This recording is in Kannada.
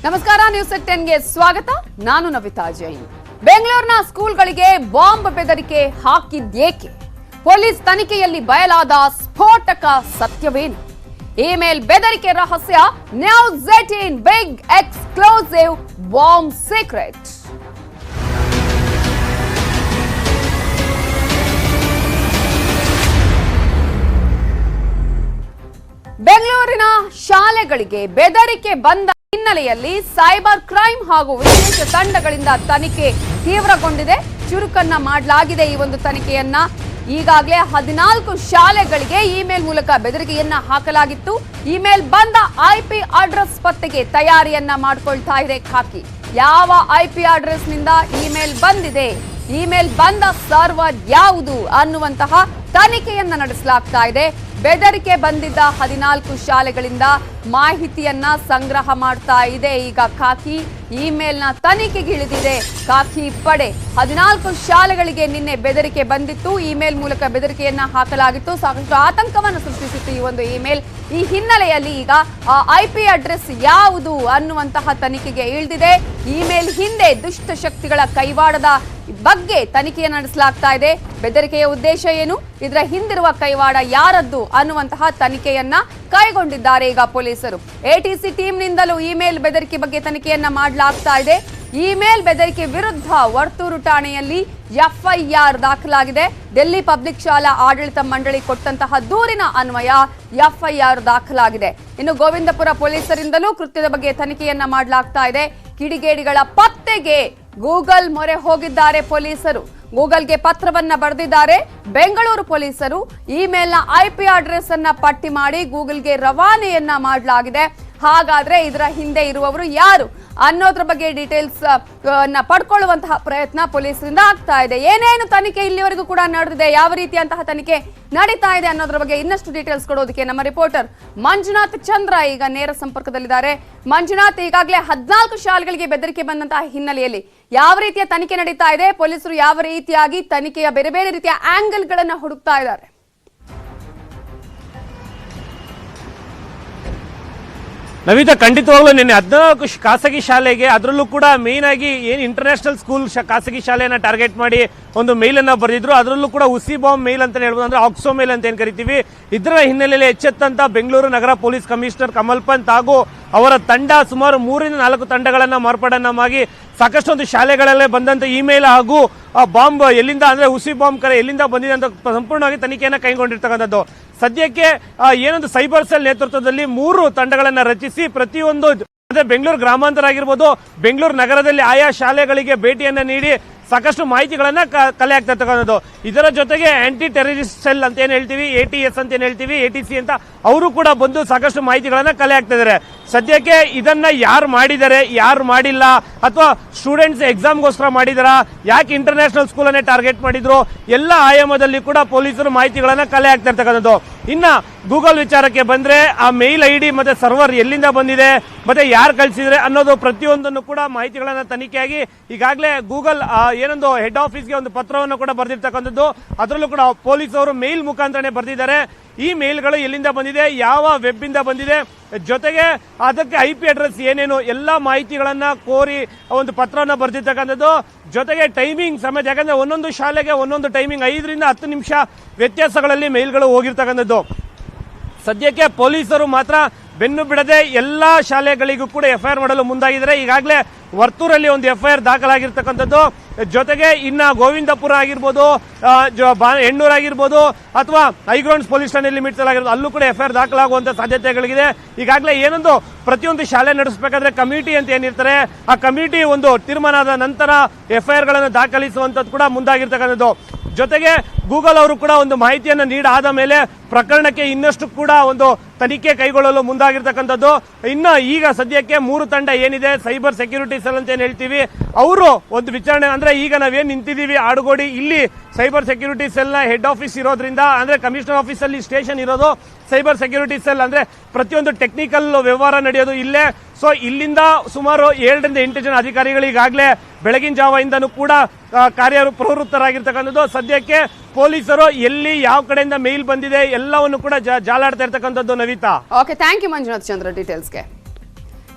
ನಮಸ್ಕಾರ, ನ್ಯೂಸ್ 10ಗೆ ಸ್ವಾಗತ. ನಾನು ನವಿತಾ ಜೈನ್. ಬೆಂಗಳೂರಿನ ಸ್ಕೂಲ್ಗಳಿಗೆ ಬಾಂಬ್ ಬೆದರಿಕೆ ಹಾಕಿದ್ದೇಕೆ? ಪೊಲೀಸ್ ತನಿಖೆಯಲ್ಲಿ ಬಯಲಾದ ಸ್ಫೋಟಕ ಸತ್ಯವೇನು? ಇಮೇಲ್ ಬೆದರಿಕೆ ರಹಸ್ಯ, news 18 big exclusive bomb secret. ಬೆಂಗಳೂರಿನ ಶಾಲೆಗಳಿಗೆ ಬೆದರಿಕೆ ಬಂದ ಹಿನ್ನೆಲೆಯಲ್ಲಿ ಸೈಬರ್ ಕ್ರೈಮ್ ಹಾಗೂ ವಿಶೇಷ ತಂಡಗಳಿಂದ ತನಿಖೆ ತೀವ್ರಗೊಂಡಿದೆ. ಚುರುಕನ್ನ ಮಾಡಲಾಗಿದೆ ಈ ಒಂದು ತನಿಖೆಯನ್ನ. ಈಗಾಗಲೇ 14 ಶಾಲೆಗಳಿಗೆ ಇಮೇಲ್ ಮೂಲಕ ಬೆದರಿಕೆಯನ್ನ ಹಾಕಲಾಗಿತ್ತು. ಇಮೇಲ್ ಬಂದ IP ಅಡ್ರೆಸ್ ಪತ್ತೆಗೆ ತಯಾರಿಯನ್ನ ಮಾಡಿಕೊಳ್ತಾ ಇದೆ ಖಾಕಿ. ಯಾವ IP ಅಡ್ರೆಸ್ ನಿಂದ ಇಮೇಲ್ ಬಂದಿದೆ, ಇಮೇಲ್ ಬಂದ ಸರ್ವರ್ ಯಾವುದು ಅನ್ನುವಂತಹ ತನಿಖೆಯನ್ನ ನಡೆಸಲಾಗ್ತಾ ಇದೆ. ಬೆದರಿಕೆ ಬಂದಿದ್ದ 14 ಶಾಲೆಗಳಿಂದ ಮಾಹಿತಿಯನ್ನ ಸಂಗ್ರಹ ಮಾಡ್ತಾ ಇದೆ ಈಗ ಖಾಕಿ. ಇಮೇಲ್ನ ತನಿಖೆಗೆ ಇಳಿದಿದೆ ಖಾಕಿ ಪಡೆ. 14 ಶಾಲೆಗಳಿಗೆ ನಿನ್ನೆ ಬೆದರಿಕೆ ಬಂದಿತ್ತು. ಇಮೇಲ್ ಮೂಲಕ ಬೆದರಿಕೆಯನ್ನ ಹಾಕಲಾಗಿತ್ತು. ಸಾಕಷ್ಟು ಆತಂಕವನ್ನು ಸೃಷ್ಟಿಸಿತ್ತು ಈ ಒಂದು ಇಮೇಲ್. ಈ ಹಿನ್ನೆಲೆಯಲ್ಲಿ ಈಗ IP ಅಡ್ರೆಸ್ ಯಾವುದು ಅನ್ನುವಂತಹ ತನಿಖೆಗೆ ಇಳಿದಿದೆ. ಇಮೇಲ್ ಹಿಂದೆ ದುಷ್ಟ ಶಕ್ತಿಗಳ ಕೈವಾಡದ ಬಗ್ಗೆ ತನಿಖೆಯನ್ನು ನಡೆಸಲಾಗ್ತಾ ಇದೆ. ಬೆದರಿಕೆಯ ಉದ್ದೇಶ ಏನು, ಇದರ ಹಿಂದಿರುವ ಕೈವಾಡ ಯಾರದ್ದು ಅನ್ನುವಂತಹ ತನಿಖೆಯನ್ನ ಕೈಗೊಂಡಿದ್ದಾರೆ ಈಗ ಪೊಲೀಸರು. ATC ಟೀಮ್ನಿಂದಲೂ ಇಮೇಲ್ ಬೆದರಿಕೆ ಬಗ್ಗೆ ತನಿಖೆಯನ್ನ ಮಾಡಲಾಗ್ತಾ ಇದೆ. ಇಮೇಲ್ ಬೆದರಿಕೆ ವಿರುದ್ಧ ವರ್ತೂರು ಠಾಣೆಯಲ್ಲಿ FIR ದಾಖಲಾಗಿದೆ. ಡೆಲ್ಲಿ ಪಬ್ಲಿಕ್ ಶಾಲಾ ಆಡಳಿತ ಮಂಡಳಿ ಕೊಟ್ಟಂತಹ ದೂರಿನ ಅನ್ವಯ FIR ದಾಖಲಾಗಿದೆ. ಇನ್ನು ಗೋವಿಂದಪುರ ಪೊಲೀಸರಿಂದಲೂ ಕೃತ್ಯದ ಬಗ್ಗೆ ತನಿಖೆಯನ್ನ ಮಾಡಲಾಗ್ತಾ ಇದೆ. ಕಿಡಿಗೇಡಿಗಳ ಪತ್ತೆಗೆ ಗೂಗಲ್ ಮೊರೆ ಹೋಗಿದ್ದಾರೆ ಪೊಲೀಸರು. ಗೂಗಲ್ಗೆ ಪತ್ರವನ್ನ ಬರೆದಿದ್ದಾರೆ ಬೆಂಗಳೂರು ಪೊಲೀಸರು. ಇಮೇಲ್ನ IP ಅಡ್ರೆಸ್ ಅನ್ನ ಪಟ್ಟಿ ಮಾಡಿ ಗೂಗಲ್ಗೆ ರವಾನೆಯನ್ನ ಮಾಡಲಾಗಿದೆ. ಹಾಗಾದ್ರೆ ಇದರ ಹಿಂದೆ ಇರುವವರು ಯಾರು ಅನ್ನೋದ್ರ ಬಗ್ಗೆ ಡೀಟೇಲ್ಸ್ ಪಡ್ಕೊಳ್ಳುವಂತಹ ಪ್ರಯತ್ನ ಪೊಲೀಸರಿಂದ ಆಗ್ತಾ ಇದೆ. ಏನೇನು ತನಿಖೆ ಇಲ್ಲಿವರೆಗೂ ಕೂಡ ನಡೆದಿದೆ, ಯಾವ ರೀತಿಯಂತಹ ತನಿಖೆ ನಡೀತಾ ಇದೆ ಅನ್ನೋದ್ರ ಬಗ್ಗೆ ಇನ್ನಷ್ಟು ಡೀಟೇಲ್ಸ್ ಕೊಡೋದಕ್ಕೆ ನಮ್ಮ ರಿಪೋರ್ಟರ್ ಮಂಜುನಾಥ್ ಚಂದ್ರ ಈಗ ನೇರ ಸಂಪರ್ಕದಲ್ಲಿದ್ದಾರೆ. ಮಂಜುನಾಥ್, ಈಗಾಗಲೇ 14 ಶಾಲೆಗಳಿಗೆ ಬೆದರಿಕೆ ಬಂದಂತಹ ಹಿನ್ನೆಲೆಯಲ್ಲಿ ಯಾವ ರೀತಿಯ ತನಿಖೆ ನಡೀತಾ ಇದೆ? ಪೊಲೀಸರು ಯಾವ ರೀತಿಯಾಗಿ ತನಿಖೆಯ ಬೇರೆ ಬೇರೆ ರೀತಿಯ ಆಂಗಲ್ ಗಳನ್ನ ಹುಡುಕ್ತಾ ಇದ್ದಾರೆ? ನವಿತಾ, ಖಂಡಿತವಾಗ್ಲೂ ನಿನ್ನೆ 14 ಖಾಸಗಿ ಶಾಲೆಗೆ, ಅದರಲ್ಲೂ ಕೂಡ ಮೇನ್ ಆಗಿ ಏನು ಇಂಟರ್ನ್ಯಾಷನಲ್ ಸ್ಕೂಲ್ ಖಾಸಗಿ ಶಾಲೆಯನ್ನ ಟಾರ್ಗೆಟ್ ಮಾಡಿ ಒಂದು ಮೇಲ್ ಅನ್ನ ಬರೆದಿದ್ರು. ಅದರಲ್ಲೂ ಕೂಡ ಹುಸಿ ಬಾಂಬ್ ಮೇಲ್ ಅಂತ ಹೇಳ್ಬೋದು, ಅಂದ್ರೆ ಆಕ್ಸೋ ಮೇಲ್ ಅಂತ ಏನ್ ಕರಿತೀವಿ. ಇದರ ಹಿನ್ನೆಲೆಯಲ್ಲಿ ಎಚ್ಚೆತ್ತಂತ ಬೆಂಗಳೂರು ನಗರ ಪೊಲೀಸ್ ಕಮಿಷನರ್ ಕಮಲ್ ಪಂತ್ ಹಾಗೂ ಅವರ ತಂಡ ಸುಮಾರು 3 ರಿಂದ 4 ತಂಡಗಳನ್ನ ಮಾರ್ಪಾಡನ್ನ ಮಾಡಿ ಸಾಕಷ್ಟು ಒಂದು ಶಾಲೆಗಳಲ್ಲೇ ಬಂದಂತ ಇಮೇಲ್ ಹಾಗೂ ಬಾಂಬ್ ಎಲ್ಲಿಂದ, ಅಂದ್ರೆ ಹುಸಿ ಬಾಂಬ್ ಕರೆ ಎಲ್ಲಿಂದ ಬಂದಿದೆ ಅಂತ ಸಂಪೂರ್ಣವಾಗಿ ತನಿಖೆಯನ್ನ ಕೈಗೊಂಡಿರ್ತಕ್ಕಂಥದ್ದು. ಸದ್ಯಕ್ಕೆ ಏನೊಂದು ಸೈಬರ್ ಸೆಲ್ ನೇತೃತ್ವದಲ್ಲಿ 3 ತಂಡಗಳನ್ನ ರಚಿಸಿ ಪ್ರತಿಯೊಂದು ಬೆಂಗಳೂರು ಗ್ರಾಮಾಂತರ ಆಗಿರ್ಬೋದು, ಬೆಂಗಳೂರು ನಗರದಲ್ಲಿ ಆಯಾ ಶಾಲೆಗಳಿಗೆ ಭೇಟಿಯನ್ನ ನೀಡಿ ಸಾಕಷ್ಟು ಮಾಹಿತಿಗಳನ್ನ ಕಲೆ ಆಗ್ತಾ ಇರ್ತಕ್ಕಂಥದ್ದು. ಇದರ ಜೊತೆಗೆ ಆಂಟಿ ಟೆರರಿಸ್ಟ್ ಸೆಲ್ ಅಂತ ಏನ್ ಹೇಳ್ತೀವಿ, ATS ಅಂತ ಏನ್ ಹೇಳ್ತೀವಿ, ATC ಅಂತ ಅವರು ಕೂಡ ಬಂದು ಸಾಕಷ್ಟು ಮಾಹಿತಿಗಳನ್ನ ಕಲೆ ಆಗ್ತಾ ಇದ್ದಾರೆ. ಸದ್ಯಕ್ಕೆ ಇದನ್ನ ಯಾರು ಮಾಡಿದ್ದಾರೆ, ಯಾರು ಮಾಡಿಲ್ಲ, ಅಥವಾ ಸ್ಟೂಡೆಂಟ್ಸ್ ಎಕ್ಸಾಮ್ಗೋಸ್ಕರ ಮಾಡಿದಾರ, ಯಾಕೆ ಇಂಟರ್ನ್ಯಾಷನಲ್ ಸ್ಕೂಲ್ ಅನ್ನೇ ಟಾರ್ಗೆಟ್ ಮಾಡಿದ್ರು, ಎಲ್ಲ ಆಯಾಮದಲ್ಲಿ ಕೂಡ ಪೊಲೀಸರು ಮಾಹಿತಿಗಳನ್ನ ಕಲೆ ಆಗ್ತಾ ಇರ್ತಕ್ಕಂಥದ್ದು. ಇನ್ನ ಗೂಗಲ್ ವಿಚಾರಕ್ಕೆ ಬಂದ್ರೆ ಆ ಮೇಲ್ ID ಮತ್ತೆ ಸರ್ವರ್ ಎಲ್ಲಿಂದ ಬಂದಿದೆ, ಮತ್ತೆ ಯಾರು ಕಳಿಸಿದ್ರೆ ಅನ್ನೋದು ಪ್ರತಿಯೊಂದನ್ನು ಕೂಡ ಮಾಹಿತಿಗಳನ್ನ ತನಿಖೆಯಾಗಿ ಈಗಾಗಲೇ ಗೂಗಲ್ ಏನೊಂದು ಹೆಡ್ ಆಫೀಸ್ಗೆ ಒಂದು ಪತ್ರವನ್ನು ಕೂಡ ಬರೆದಿರ್ತಕ್ಕಂಥದ್ದು. ಅದರಲ್ಲೂ ಕೂಡ ಪೊಲೀಸ್ ಅವರು ಮೇಲ್ ಮುಖಾಂತರನೇ ಬರೆದಿದ್ದಾರೆ. ಈ ಮೇಲ್ಗಳು ಎಲ್ಲಿಂದ ಬಂದಿದೆ, ಯಾವ ವೆಬ್ ಇಂದ ಬಂದಿದೆ, ಜೊತೆಗೆ ಅದಕ್ಕೆ IP ಅಡ್ರೆಸ್ ಏನೇನು ಎಲ್ಲ ಮಾಹಿತಿಗಳನ್ನ ಕೋರಿ ಒಂದು ಪತ್ರವನ್ನು ಬರೆದಿರ್ತಕ್ಕಂಥದ್ದು. ಜೊತೆಗೆ ಟೈಮಿಂಗ್ ಸಮೇತ, ಯಾಕಂದ್ರೆ ಒಂದೊಂದು ಶಾಲೆಗೆ ಒಂದೊಂದು ಟೈಮಿಂಗ್ 5 ರಿಂದ 10 ನಿಮಿಷ ವ್ಯತ್ಯಾಸಗಳಲ್ಲಿ ಮೇಲ್ಗಳು ಹೋಗಿರ್ತಕ್ಕಂಥದ್ದು. ಸದ್ಯಕ್ಕೆ ಪೊಲೀಸರು ಮಾತ್ರ ಬೆನ್ನು ಬಿಡದೆ ಎಲ್ಲಾ ಶಾಲೆಗಳಿಗೂ ಕೂಡ FIR ಮಾಡಲು ಮುಂದಾಗಿದ್ದಾರೆ. ಈಗಾಗಲೇ ವರ್ತೂರಲ್ಲಿ ಒಂದು FIR ದಾಖಲಾಗಿರ್ತಕ್ಕಂಥದ್ದು. ಜೊತೆಗೆ ಇನ್ನ ಗೋವಿಂದಪುರ ಆಗಿರ್ಬೋದು, ಹೆಣ್ಣೂರು ಆಗಿರ್ಬೋದು, ಅಥವಾ ಹೈಗ್ರೌಂಡ್ಸ್ ಪೊಲೀಸ್ ಠಾಣೆ ಲಿಮಿಟ್ಸ್ ಆಗಿರ್ಬೋದು, ಅಲ್ಲೂ ಕೂಡ FIR ದಾಖಲಾಗುವಂತ ಸಾಧ್ಯತೆಗಳಿದೆ. ಈಗಾಗಲೇ ಏನೊಂದು ಪ್ರತಿಯೊಂದು ಶಾಲೆ ನಡೆಸಬೇಕಾದ್ರೆ ಕಮಿಟಿ ಅಂತ ಏನಿರ್ತಾರೆ, ಆ ಕಮಿಟಿ ಒಂದು ತೀರ್ಮಾನದ ನಂತರ FIR ಗಳನ್ನು ದಾಖಲಿಸುವಂತದ್ದು ಕೂಡ ಮುಂದಾಗಿರ್ತಕ್ಕಂಥದ್ದು. ಜೊತೆಗೆ ಗೂಗಲ್ ಅವರು ಕೂಡ ಒಂದು ಮಾಹಿತಿಯನ್ನು ನೀಡಾದ ಮೇಲೆ ಪ್ರಕರಣಕ್ಕೆ ಇನ್ನಷ್ಟು ಕೂಡ ಒಂದು ತನಿಖೆ ಕೈಗೊಳ್ಳಲು ಮುಂದಾಗಿರ್ತಕ್ಕಂಥದ್ದು. ಇನ್ನು ಈಗ ಸದ್ಯಕ್ಕೆ 3 ತಂಡ ಏನಿದೆ, ಸೈಬರ್ ಸೆಕ್ಯೂರಿಟಿ ಸೆಲ್ ಅಂತ ಏನ್ ಹೇಳ್ತೀವಿ, ಅವರು ಒಂದು ವಿಚಾರಣೆ, ಅಂದ್ರೆ ಈಗ ನಾವೇನ್ ನಿಂತಿದ್ದೀವಿ ಆಡುಗೋಡಿ, ಇಲ್ಲಿ ಸೈಬರ್ ಸೆಕ್ಯೂರಿಟಿ ಸೆಲ್ ನ ಹೆಡ್ ಆಫೀಸ್ ಇರೋದ್ರಿಂದ, ಅಂದ್ರೆ ಕಮಿಷನರ್ ಆಫೀಸ್ ಅಲ್ಲಿ ಸ್ಟೇಷನ್ ಇರೋದು ಸೈಬರ್ ಸೆಕ್ಯೂರಿಟಿ ಸೆಲ್, ಅಂದ್ರೆ ಪ್ರತಿಯೊಂದು ಟೆಕ್ನಿಕಲ್ ವ್ಯವಹಾರ ನಡೆಯೋದು ಇಲ್ಲೇ. ಸೊ ಇಲ್ಲಿಂದ ಸುಮಾರು 7 ರಿಂದ 8 ಜನ ಅಧಿಕಾರಿಗಳು ಈಗಾಗಲೇ ಬೆಳಗಿನ ಜಾವದಿಂದನೂ ಕೂಡ ಪ್ರವೃತ್ತರಾಗಿರ್ತಕ್ಕಂಥದ್ದು. ಸದ್ಯಕ್ಕೆ ಪೊಲೀಸರು ಎಲ್ಲಿ ಯಾವ ಕಡೆಯಿಂದ ಮೇಲ್ ಬಂದಿದೆ ಎಲ್ಲವನ್ನು ಕೂಡ ಜಾಲಾಡ್ತಾ ಇರ್ತಕ್ಕಂಥದ್ದು. Navitha, okay, thank you Manjunath Chandra ಡೀಟೇಲ್ಸ್ಗೆ.